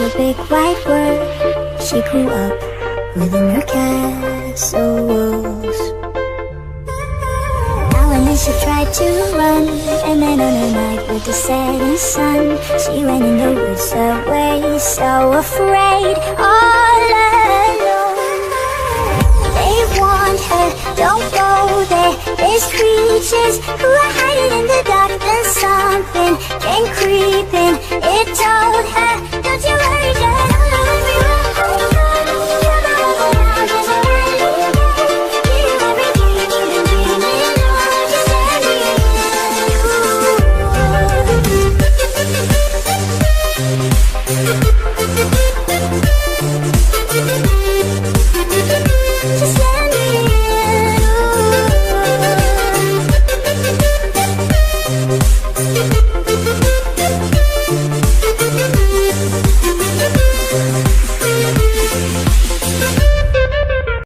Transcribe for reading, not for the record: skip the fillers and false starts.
the big white world. She grew up within her castle walls. Now and then she tried to run, and then on a night with the setting sun, she went in the woods away, so afraid, all alone. They warned her, don't go there, there's creatures who are hiding in the dark. Then something came creeping, it told her